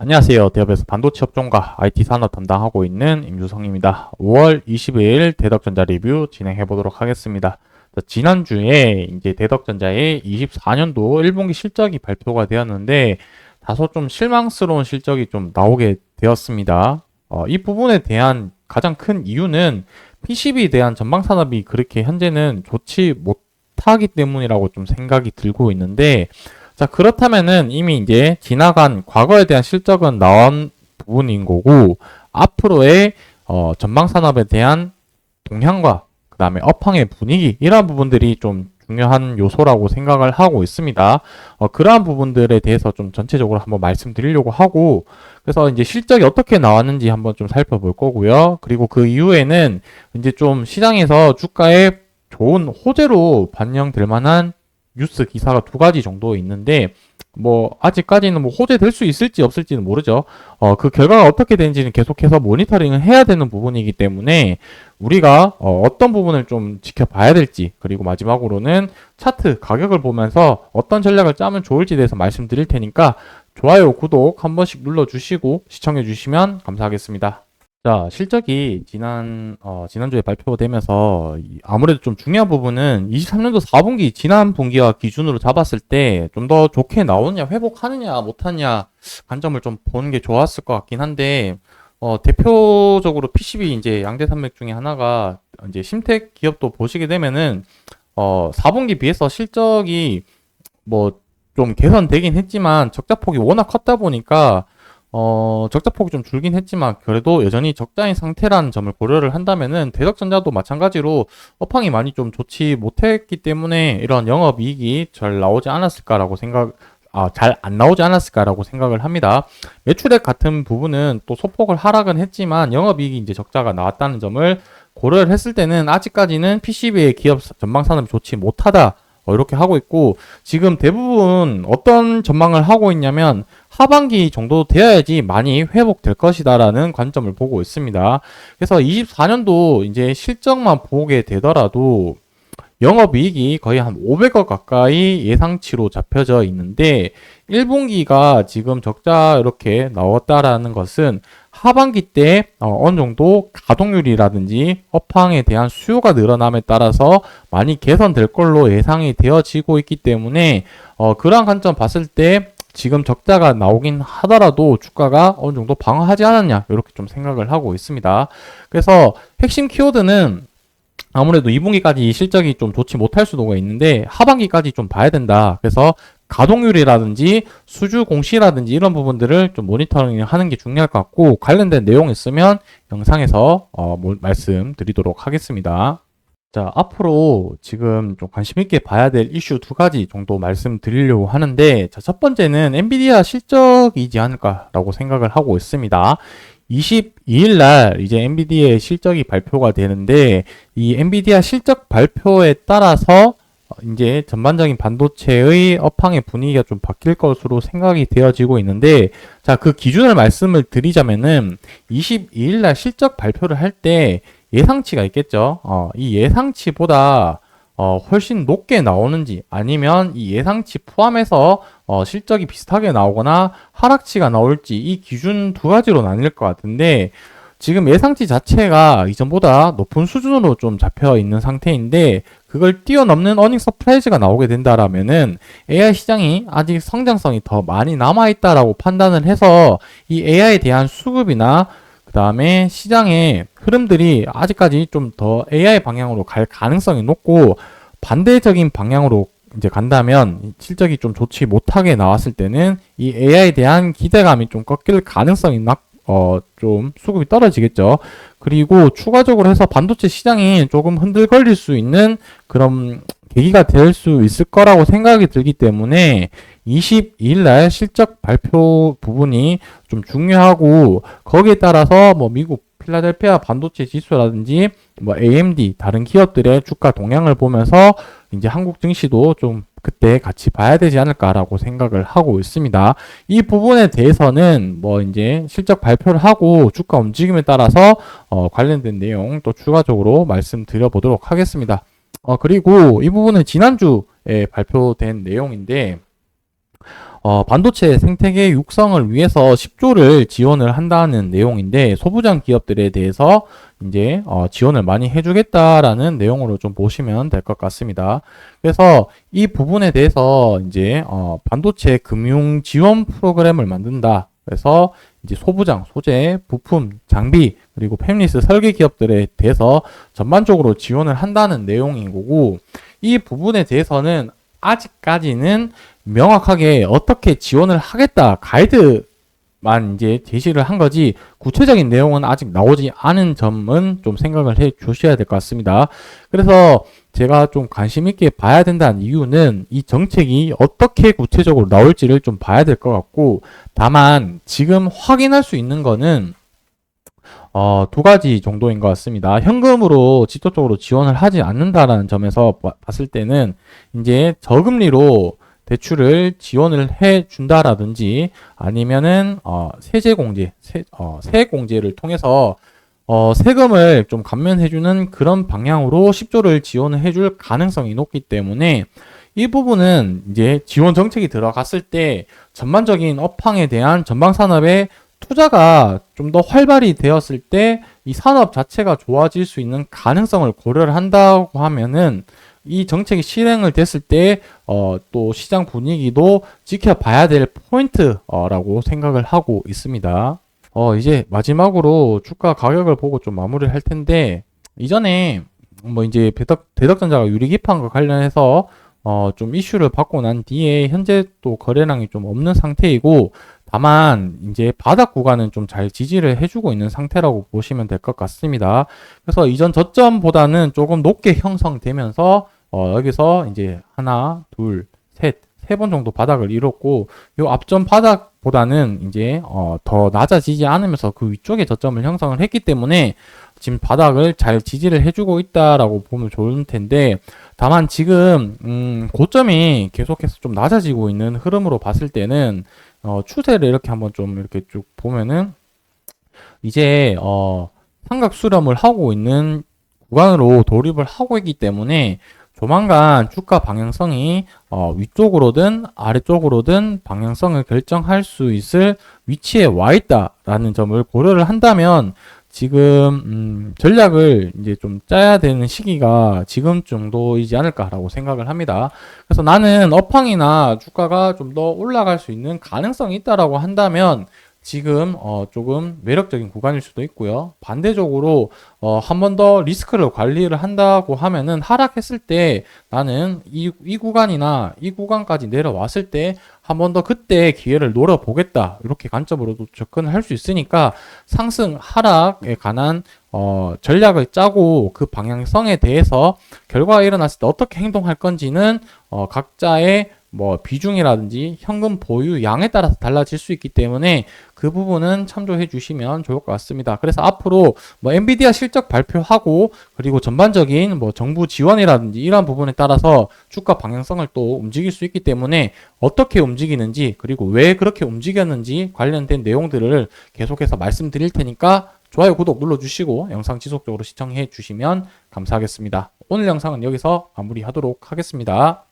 안녕하세요. 대업에서 반도체 업종과 IT 산업 담당하고 있는 임주성입니다. 5월 20일 대덕전자 리뷰 진행해 보도록 하겠습니다. 지난주에 이제 대덕전자의 24년도 1분기 실적이 발표가 되었는데 다소 좀 실망스러운 실적이 좀 나오게 되었습니다. 이 부분에 대한 가장 큰 이유는 PCB에 대한 전방 산업이 그렇게 현재는 좋지 못하기 때문이라고 좀 생각이 들고 있는데, 자, 그렇다면은 이미 이제 지나간 과거에 대한 실적은 나온 부분인 거고, 앞으로의 전방 산업에 대한 동향과 그다음에 업황의 분위기, 이러한 부분들이 좀 중요한 요소라고 생각을 하고 있습니다. 그러한 부분들에 대해서 좀 전체적으로 한번 말씀드리려고 하고, 그래서 이제 실적이 어떻게 나왔는지 한번 좀 살펴볼 거고요. 그리고 그 이후에는 이제 좀 시장에서 주가에 좋은 호재로 반영될 만한 뉴스 기사가 두 가지 정도 있는데, 뭐 아직까지는 뭐 호재될 수 있을지 없을지는 모르죠. 그 결과가 어떻게 되는지는 계속해서 모니터링을 해야 되는 부분이기 때문에 우리가 어떤 부분을 좀 지켜봐야 될지, 그리고 마지막으로는 차트 가격을 보면서 어떤 전략을 짜면 좋을지에 대해서 말씀드릴 테니까 좋아요, 구독 한 번씩 눌러주시고 시청해 주시면 감사하겠습니다. 자, 실적이 지난주에 발표되면서 아무래도 좀 중요한 부분은 23년도 4분기 지난 분기와 기준으로 잡았을 때 좀 더 좋게 나오느냐, 회복하느냐, 못하느냐 관점을 좀 보는 게 좋았을 것 같긴 한데, 대표적으로 PCB 이제 양대 산맥 중에 하나가 이제 심텍 기업도 보시게 되면은 4분기 비해서 실적이 뭐 좀 개선되긴 했지만 적자폭이 워낙 컸다 보니까 적자폭이 좀 줄긴 했지만 그래도 여전히 적자인 상태라는 점을 고려를 한다면은 대덕전자도 마찬가지로 업황이 많이 좀 좋지 못했기 때문에 이런 영업이익이 잘 나오지 않았을까라고 잘 안 나오지 않았을까라고 생각을 합니다. 매출액 같은 부분은 또 소폭을 하락은 했지만 영업이익이 이제 적자가 나왔다는 점을 고려를 했을 때는 아직까지는 PCB의 기업 전방 산업이 좋지 못하다, 이렇게 하고 있고, 지금 대부분 어떤 전망을 하고 있냐면 하반기 정도 되어야지 많이 회복될 것이다라는 관점을 보고 있습니다. 그래서 24년도 이제 실적만 보게 되더라도 영업이익이 거의 한 500억 가까이 예상치로 잡혀져 있는데, 1분기가 지금 적자 이렇게 나왔다라는 것은 하반기 때 어느 정도 가동률이라든지 업황에 대한 수요가 늘어남에 따라서 많이 개선될 걸로 예상이 되어지고 있기 때문에 그러한 관점 봤을 때 지금 적자가 나오긴 하더라도 주가가 어느 정도 방어하지 않았냐, 이렇게 좀 생각을 하고 있습니다. 그래서 핵심 키워드는 아무래도 2분기까지 실적이 좀 좋지 못할 수도 있는데 하반기까지 좀 봐야 된다. 그래서 가동률이라든지 수주 공시라든지 이런 부분들을 좀 모니터링 하는 게 중요할 것 같고, 관련된 내용 있으면 영상에서 말씀드리도록 하겠습니다. 자, 앞으로 지금 좀 관심 있게 봐야 될 이슈 두 가지 정도 말씀드리려고 하는데, 자, 첫 번째는 엔비디아 실적이지 않을까라고 생각을 하고 있습니다. 22일 날 이제 엔비디아의 실적이 발표가 되는데, 이 엔비디아 실적 발표에 따라서 이제 전반적인 반도체의 업황의 분위기가 좀 바뀔 것으로 생각이 되어지고 있는데, 자, 그 기준을 말씀을 드리자면은 22일 날 실적 발표를 할 때 예상치가 있겠죠. 이 예상치보다 훨씬 높게 나오는지, 아니면 이 예상치 포함해서 실적이 비슷하게 나오거나 하락치가 나올지, 이 기준 두 가지로 나뉠 것 같은데, 지금 예상치 자체가 이전보다 높은 수준으로 좀 잡혀 있는 상태인데, 그걸 뛰어넘는 어닝 서프라이즈가 나오게 된다라면은 AI 시장이 아직 성장성이 더 많이 남아있다라고 판단을 해서 이 AI에 대한 수급이나 그 다음에 시장의 흐름들이 아직까지 좀 더 AI 방향으로 갈 가능성이 높고, 반대적인 방향으로 이제 간다면 실적이 좀 좋지 못하게 나왔을 때는 이 AI에 대한 기대감이 좀 꺾일 가능성이 좀 수급이 떨어지겠죠. 그리고 추가적으로 해서 반도체 시장이 조금 흔들거릴 수 있는 그런 계기가 될 수 있을 거라고 생각이 들기 때문에 22일 날 실적 발표 부분이 좀 중요하고, 거기에 따라서 뭐 미국 필라델피아 반도체 지수라든지 뭐 AMD 다른 기업들의 주가 동향을 보면서 이제 한국 증시도 좀 그때 같이 봐야 되지 않을까라고 생각을 하고 있습니다. 이 부분에 대해서는 뭐 이제 실적 발표를 하고 주가 움직임에 따라서 관련된 내용 또 추가적으로 말씀드려 보도록 하겠습니다. 그리고 이 부분은 지난주에 발표된 내용인데, 반도체 생태계 육성을 위해서 10조를 지원을 한다는 내용인데 소부장 기업들에 대해서 이제 지원을 많이 해주겠다라는 내용으로 좀 보시면 될 것 같습니다. 그래서 이 부분에 대해서 이제 반도체 금융 지원 프로그램을 만든다. 그래서 이제 소부장, 소재, 부품, 장비, 그리고 팹리스 설계 기업들에 대해서 전반적으로 지원을 한다는 내용인 거고, 이 부분에 대해서는 아직까지는 명확하게 어떻게 지원을 하겠다 가이드만 이제 제시를 한 거지 구체적인 내용은 아직 나오지 않은 점은 좀 생각을 해 주셔야 될 것 같습니다. 그래서 제가 좀 관심 있게 봐야 된다는 이유는 이 정책이 어떻게 구체적으로 나올지를 좀 봐야 될 것 같고, 다만 지금 확인할 수 있는 거는 두 가지 정도인 것 같습니다. 현금으로 직접적으로 지원을 하지 않는다라는 점에서 봤을 때는 이제 저금리로 대출을 지원을 해 준다라든지 아니면은 세제 공제, 세액 공제를 통해서 세금을 좀 감면해주는 그런 방향으로 10조를 지원을 해줄 가능성이 높기 때문에 이 부분은 이제 지원 정책이 들어갔을 때 전반적인 업황에 대한 전방 산업의 투자가 좀 더 활발히 되었을 때 이 산업 자체가 좋아질 수 있는 가능성을 고려를 한다고 하면은 이 정책이 실행을 됐을 때 또 시장 분위기도 지켜봐야 될 포인트라고 생각을 하고 있습니다. 이제 마지막으로 주가 가격을 보고 좀 마무리를 할 텐데, 이전에 뭐 이제 대덕전자가 유리기판과 관련해서 좀 이슈를 받고 난 뒤에 현재 또 거래량이 좀 없는 상태이고, 다만 이제 바닥 구간은 좀 잘 지지를 해주고 있는 상태라고 보시면 될 것 같습니다. 그래서 이전 저점보다는 조금 높게 형성되면서 여기서 이제 하나, 둘, 셋, 세 번 정도 바닥을 이뤘고, 요 앞전 바닥보다는 이제 더 낮아지지 않으면서 그 위쪽에 저점을 형성을 했기 때문에 지금 바닥을 잘 지지를 해주고 있다라고 보면 좋을 텐데, 다만 지금 고점이 계속해서 좀 낮아지고 있는 흐름으로 봤을 때는 추세를 이렇게 한번 좀 이렇게 쭉 보면은 이제 삼각 수렴을 하고 있는 구간으로 돌입을 하고 있기 때문에 조만간 주가 방향성이 위쪽으로든 아래쪽으로든 방향성을 결정할 수 있을 위치에 와 있다라는 점을 고려를 한다면 지금 전략을 이제 좀 짜야 되는 시기가 지금 정도이지 않을까라고 생각을 합니다. 그래서 나는 업황이나 주가가 좀 더 올라갈 수 있는 가능성이 있다라고 한다면 지금 조금 매력적인 구간일 수도 있고요. 반대적으로 한 번 더 리스크를 관리를 한다고 하면은 하락했을 때 나는 이 구간이나 이 구간까지 내려왔을 때 한 번 더 그때 기회를 노려보겠다, 이렇게 관점으로도 접근을 할 수 있으니까 상승 하락에 관한 전략을 짜고 그 방향성에 대해서 결과가 일어났을 때 어떻게 행동할 건지는 각자의 뭐 비중이라든지 현금 보유 양에 따라서 달라질 수 있기 때문에 그 부분은 참조해 주시면 좋을 것 같습니다. 그래서 앞으로 뭐 엔비디아 실적 발표하고 그리고 전반적인 뭐 정부 지원이라든지 이러한 부분에 따라서 주가 방향성을 또 움직일 수 있기 때문에 어떻게 움직이는지 그리고 왜 그렇게 움직였는지 관련된 내용들을 계속해서 말씀드릴 테니까 좋아요, 구독 눌러주시고 영상 지속적으로 시청해 주시면 감사하겠습니다. 오늘 영상은 여기서 마무리하도록 하겠습니다.